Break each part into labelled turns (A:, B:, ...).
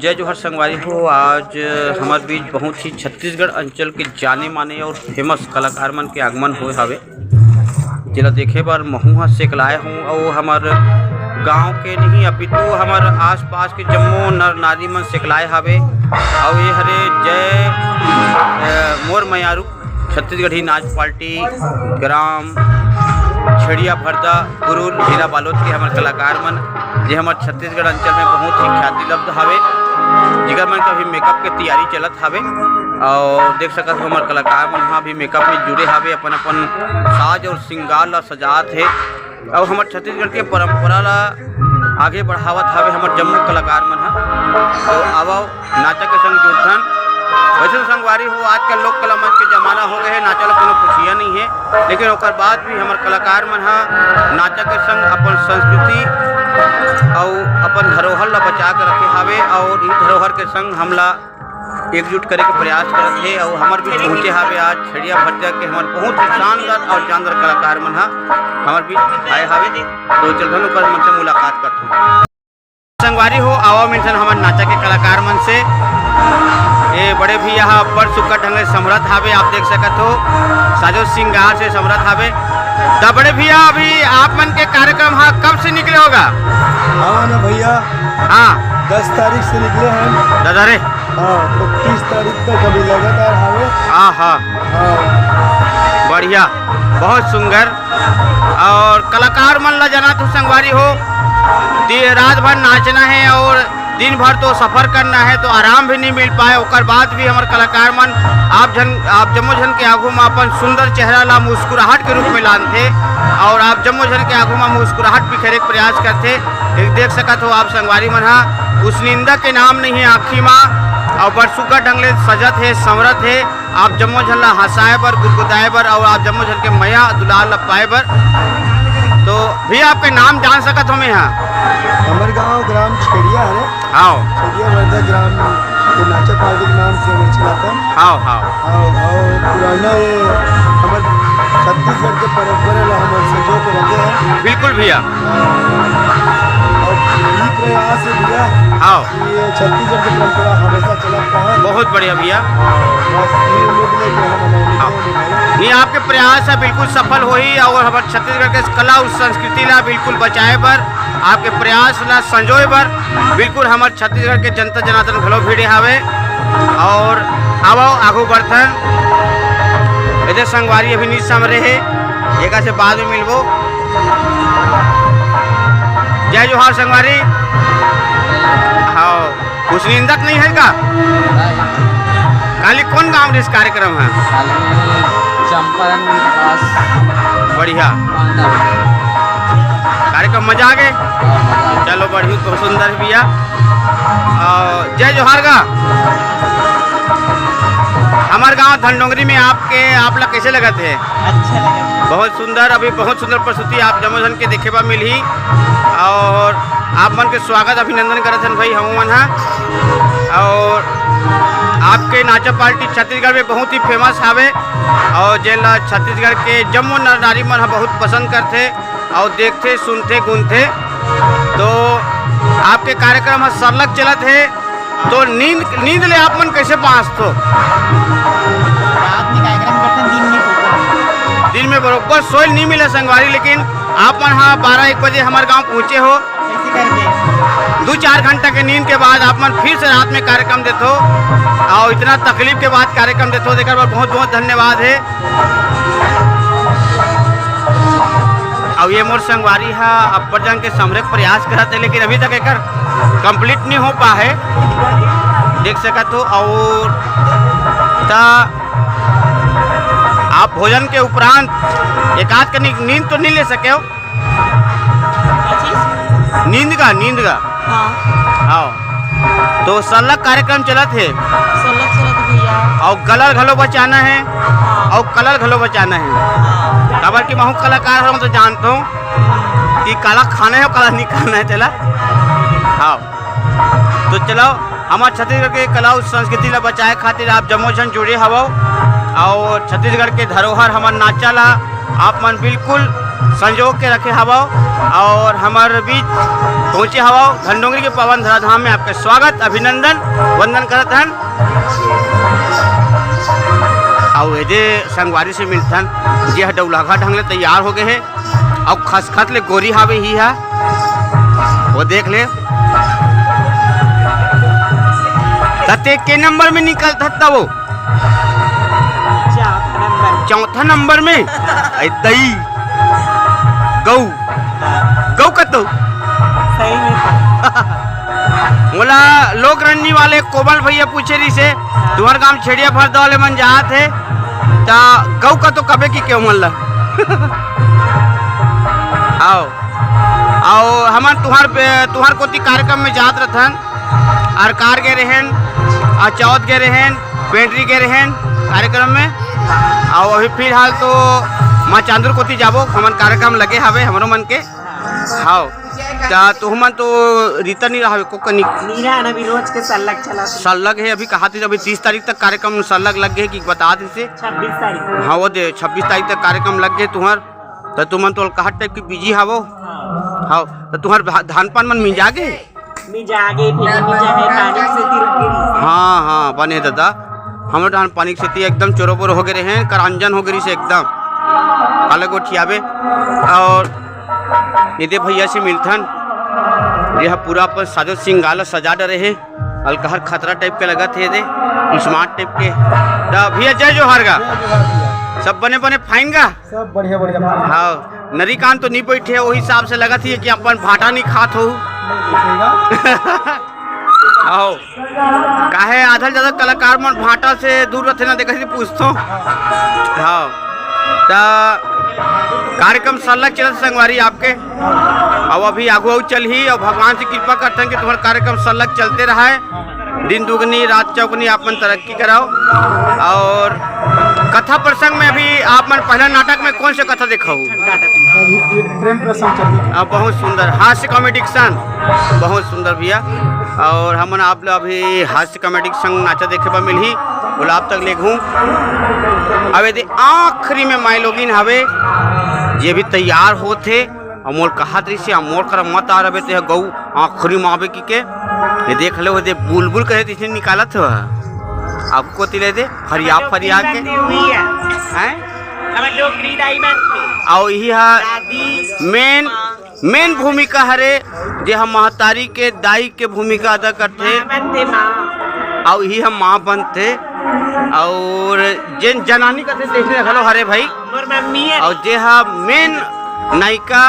A: जय जोहर संगवारी हो। आज हमारे बीच बहुत ही छत्तीसगढ़ अंचल के जाने माने और फेमस कलाकार मन के आगमन हुए हवे, जिला देखे बर महू ह सेकलाए हूँ। और हमार गांव के नहीं अपितु हमार आसपास के जम्मो नर नारी मन सेकलाए हवे। और ये हरे जय मोर मयारू छत्तीसगढ़ी नाच पार्टी ग्राम छेड़िया भरदा गुरुल जिला बालोद के हमारे कलाकार मन जे हमारे छत्तीसगढ़ अंचल में बहुत ही ख्याति लब्ध हवे, जिगर मन का भी मेकअप के तैयारी चलत हवे। और देख सकत हो हमारे कलाकार मन हाँ भी मेकअप में जुड़े हवे, अपन अपन साज और श्रृंगार ला सजात है और हमारे छत्तीसगढ़ के परंपरा ला आगे बढ़ावत हवे हमारे जम्मू कलाकार मन हा। तो आवो नाचा के संग जुड़थन। वैसे तो संगवारी हो आजकल लोक कला मंच के जमाना हो गए है, नाचा ला कोनो खुशियाँ नहीं है, लेकिन ओकर बाद भी हमारे कलाकार मन हा नाचा के संग अपन संस्कृति और अपन धरोहर ला बचा कर रखे हवे। और इस धरोहर के संग हमला एकजुट करे के प्रयास करत है। और हमारे बीच पहुँचे हवे आज छेड़िया भरदा के हमारे बहुत ही शानदार और जानदार कलाकार मन हा हमारे बीच आए हवे। तो चलथन ऊपर मन से मुलाकात करते संगवारी हो। आवा मिलथन हमारे नाचा के कलाकार मन से। ये बड़े भी यहाँ अब्बड़ सुक्का ढंग से समरथ हवे, आप देख सकत हो साजो श्रृंगार से समरथ हवे। तो बड़े भैया अभी आप मन के कार्यक्रम हाँ कब से निकले होगा?
B: हाँ ना भैया,
A: हाँ
B: 10 तारीख से निकले हैं
A: दादा रे।
B: हाँ तो 30 तारीख तक अभी लगातार हवे।
A: हाँ हाँ
B: हाँ
A: बढ़िया, बहुत सुंदर। और कलाकार मन ला जाना तो संगवारी हो रात भर नाचना है और दिन भर तो सफ़र करना है, तो आराम भी नहीं मिल पाए। ओकर बाद भी हमारे कलाकार मन आप जम्मो झन के आगू में अपन सुंदर चेहरा ला मुस्कुराहट के रूप में लानते और आप जम्मो झन के आगू में मुस्कुराहट बिखेरे के प्रयास करते। एक देख सकत हो आप संगवारी मन हा उस निंदा के नाम नहीं है आखी माँ और बरसुका ढंग ले सजत है समरत है। आप जम्मो झन ला हंसाए बर गुदगुदाए बर और आप जम्मो झन के मैया दुलार ला पाए बर। तो भी आपके नाम जान सकत हो मैं यहाँ?
B: हमारे गांव ग्राम छेड़िया है।
A: हाँ
B: छेड़िया भरदा ग्राम के नाचा पार्टी के नाम से चलाता है।
A: हाँ हाँ
B: और पुराना ये हमारे छत्तीसगढ़ के परंपरा ला हम सजो के रखे हैं।
A: बिल्कुल भैया।
B: और यही प्रयास है भैया
A: हाँ
B: ये छत्तीसगढ़ की परंपरा हमेशा चलता है।
A: बहुत बढ़िया भैया।
B: बस ये उम्मीद है कि हम
A: ये आपके प्रयास है बिल्कुल सफल होई और हमारे छत्तीसगढ़ के कला और संस्कृति ला बिल्कुल बचाए बर आपके प्रयास ला संजोए बर बिल्कुल हमारे छत्तीसगढ़ के जनता जनार्दन घलो भिड़े हवे। और आवो आगू बढ़थन इधर संगवारी अभी नीच समरे है, एक से बाद में मिलबो। जय जोहार संगवारी। हाँ कुछ निंदक नहीं है का? काली कौन गाँव में इस कार्यक्रम है?
C: चंपारण
A: बढ़िया कार्यक्रम मजा आ गए। चलो बढ़िया बहुत सुंदर भैया। जय जोहार का हमारे गांव धनडोंगरी में आप लोग कैसे लगा थे?
C: अच्छा लगा,
A: बहुत सुंदर। अभी बहुत सुंदर प्रस्तुति आप जमोजन के देखे बा मिली और आप मन के स्वागत अभिनंदन करत हन भाई हम मन हा। और आपके नाचा पार्टी छत्तीसगढ़ में बहुत ही फेमस हवे और जेला छत्तीसगढ़ के जम्मो नर नारी मन बहुत पसंद करते और देखते सुनते गुनते। तो आपके कार्यक्रम सरलग चलत है, तो नींद ले आप मन कैसे पास तो?
C: रात में कार्यक्रम करते हैं, दिन में सोते हैं।
A: दिन में बरोबर सोल नहीं मिले संगवारी, लेकिन आप मन हाँ 12-1 बजे हमारे गांव पहुँचे हो,
C: ऐसे करके
A: 2-4 घंटा के नींद के बाद आप मन फिर से रात में कार्यक्रम देते हो और इतना तकलीफ के बाद कार्यक्रम देते हो, देकर बहुत बहुत धन्यवाद है। और ये मोर संगवारी है अब्बड़ जन के समरे प्रयास करते हैं, लेकिन अभी तक एक कंप्लीट नहीं हो पा है, देख सकते हो। और आप भोजन के उपरांत एक आध का नींद तो नहीं ले सके हो? नींद का हाँ तो सरलग कार्यक्रम चलत है
C: भैया।
A: और कलर घलो बचाना है और कलर घलो बचाना है। खबर की महू कलाकार हम तो जानता हूँ कि कला खाना है और कला नहीं खाना है। चला हाँ तो चलो हमारे छत्तीसगढ़ के कला और संस्कृति ला बचाए खातिर आप जम्मो जन जुड़े हवो और छत्तीसगढ़ के धरोहर हमार नाचा ला आप मन बिल्कुल संजोग के रखे हवा और हमारे बीच पहुँचे हवा धनडोंगरी के पवन धराधाम में आपका स्वागत अभिनंदन वंदन करत हन। और ये संगवारी से मिलथन जे डौलाघा ढंग ले तैयार हो गए है और खसखत ले गोरी हावे ही है वो देख ले तते के नंबर में निकलता था वो चौथा नंबर में दई गौ गौ कतो
C: सही में
A: बोला लोक रंजी वाले कोमल भैया पूछे रही से तुम्हारे गांव छेड़िया भरदा वाले मन जात है ता गौ का तो कबे की क्यों मल्ला आओ आओ हमार तुहार कोती कार्यक्रम में जात रहन और कार गए रहन और चौथ गए रहन पेंट्री गए रहन कार्यक्रम में और अभी फिलहाल तो माँ चांदुर कोती जाबो हमार कार्यक्रम लगे हवे हमरो मन के हाँ तो हम तो रीता नहीं रहा को कनी
C: नीरा ना भी रोज के सल्लग चला
A: सल्लग है अभी कहा थी अभी 30 तारीख तक कार्यक्रम सल्लग लग गए कि बता दी से
C: 26 तारीख
A: हाँ वो दे 26 तारीख तक कार्यक्रम लग गए तुम्हार तो तुम तो कहा टाइप की बिजी हावो हाँ तो तुम्हार धान पान मन मिल जागे
C: मी जागे फिर मी जाए पानी से तिर गिरी
A: हाँ हाँ बने दादा हम धान पानी की खेती एकदम चोरोपोर हो गए हैं करांजन हो गई से एकदम अलग उठियाबे और ये भैया से मिलथन यह पूरा पर साजो सिंगाला सजा डरे है अलकहर खतरा टाइप के लगा थे दे स्मार्ट टाइप के भैया जय जोहार गा सब बने बने फाइन गा
B: सब बढ़िया बढ़िया
A: हाँ नरीकान तो नहीं बैठे वही हिसाब से लगा थी कि अपन भाटा नहीं खात हो आओ काहे आधा ज्यादा कलाकार मन भाटा से दूर रहते ना देखा पूछतो हाँ कार्यक्रम सल्लग चलत संगवारी आपके अब अभी आगू चल ही और भगवान से कृपा करते हैं कि तुम्हारा कार्यक्रम सल्लग चलते रहा है दिन दुगनी रात चौगनी आप मन तरक्की कराओ। और कथा प्रसंग में अभी आप मन पहला नाटक में कौन से कथा देखा
B: प्रेम प्रसंग चल
A: बहुत सुंदर हास्य कॉमेडिक्सन बहुत सुंदर भैया और हमन आप लोग अभी हास्य कॉमेडिक्सन नाचा देखे पर मिल ही गुलाब तक ले घूम अब यदि आखिरी में माई लोगिन हवे ये भी तैयार होते अमोल कहा तरी से अमोल कर मत आ रहे थे गऊ आखिरी मावे की के ये देख लो दे बुलबुल कहे थे निकाला था आपको तिले दे फरियाद फरियाद के हैं और यही मेन भूमिका हरे जे हम महतारी के दाई के भूमिका अदा करते और यही हम माँ बनते और जिन जनानी करते देखने रखलो हरे भाई और जे हा मेन नायिका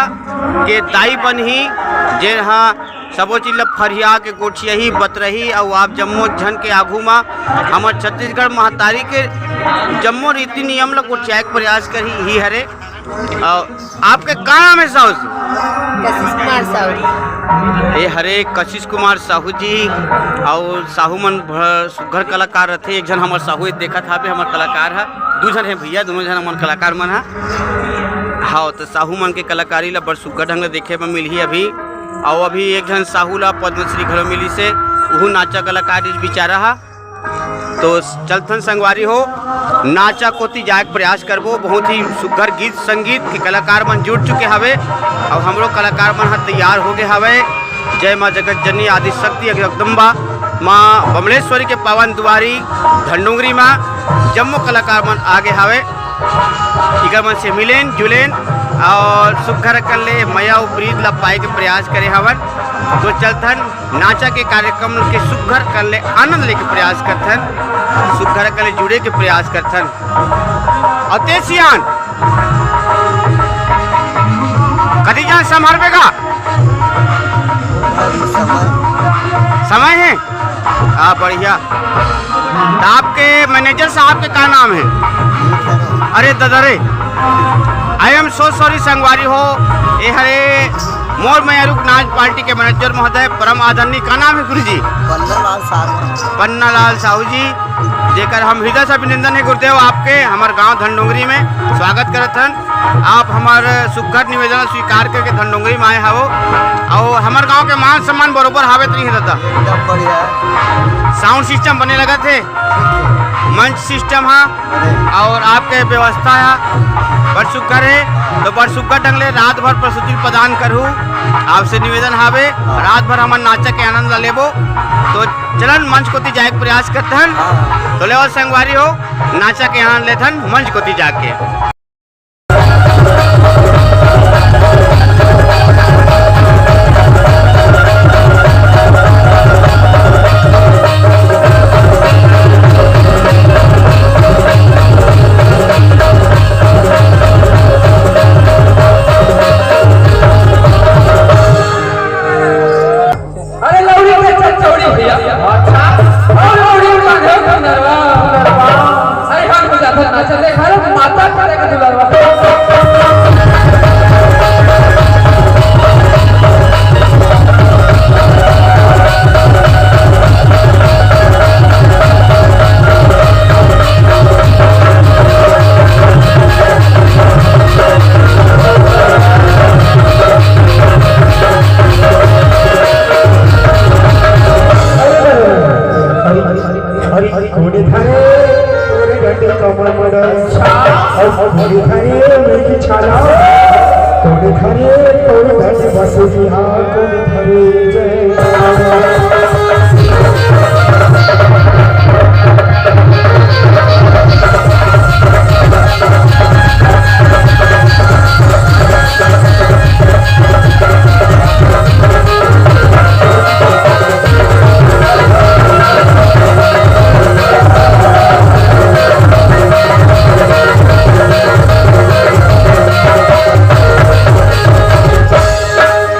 A: के दाई बनी जे हाँ सबो चीज फरिया के गोठिया बतरही और आप जम्मो झन के आगू में हमारे छत्तीसगढ़ महतारी के जम्मो रीति नियम ला गोठिया के प्रयास करी ही हरे। और आपके का नाम है साहू
D: कशिश कुमार साहू
A: ये हरे कशिश कुमार साहू जी और साहू मन सुघर कलाकार रहते एक जन हमारे साहू देखा था हमारे कलाकार है दो जन है भैया दोनों जन हमारे कलाकार मन है हाँ तो साहू मन के कलाकारी ला बड़ सुघर ढंग देखे में मिली अभी और अभी एक जन साहू ला पद्मश्री घरों मिली से वह नाचा कलाकार इस बिचारा है तो चलथन संगवारी हो नाचा कोती जाए प्रयास करबो बहुत ही सुघर गीत संगीत के कलाकार मन जुड़ चुके हवे और हमरो कलाकार मन तैयार हो गए हवे। जय माँ जगत जननी आदि शक्ति जगदम्बा माँ बमलेश्वरी के पावन दुआरी धनडोंगरी माँ जम्मो कलाकार मन आगे हवे इकर मन से मिलेन जुलेन और सुघर कर ले मया उपरीत ला पाए के प्रयास करे हवन तो चलथन नाचा के कार्यक्रम के सुघर कर ले आनंद लेके प्रयास करथन सुघर कर ले जुड़े के प्रयास करथन अतेसियान कदी जान संभालबेगा समय है बढ़िया आपके मैनेजर साहब के क्या नाम है अरे दादा रे आई एम सो सॉरी संगवारी हो ये हरे मोर मयारुक नाच पार्टी के मैनेजर महोदय परम आदरणीय का नाम है गुरु जी पन्नालाल साहू जी जेकर हम हृदय से अभिनंदन है गुरुदेव आपके हमारे गांव धनडोंगरी में स्वागत करत हन आप हमारे सुघर निवेदन स्वीकार करके धनडोंगरी में आए हो और हमारे गांव के मान सम्मान बरोबर हावे तो नहीं है दादा साउंड सिस्टम बने लगा थे मंच सिस्टम है और आपके व्यवस्था है बड़ सुग्घर है तो बड़ सुग्घर ढंग ले रात भर प्रस्तुति प्रदान करूँ आपसे निवेदन हावे रात भर हमार नाचा के आनंद ला लेबो तो चलन मंच कोती जाए के प्रयास करते हैं तो ले संगवारी हो नाचा के आनंद लेथन मंच कोती जाके
B: थोड़े धरे थोड़े धरे बस जी हाँ थोड़े धरे जय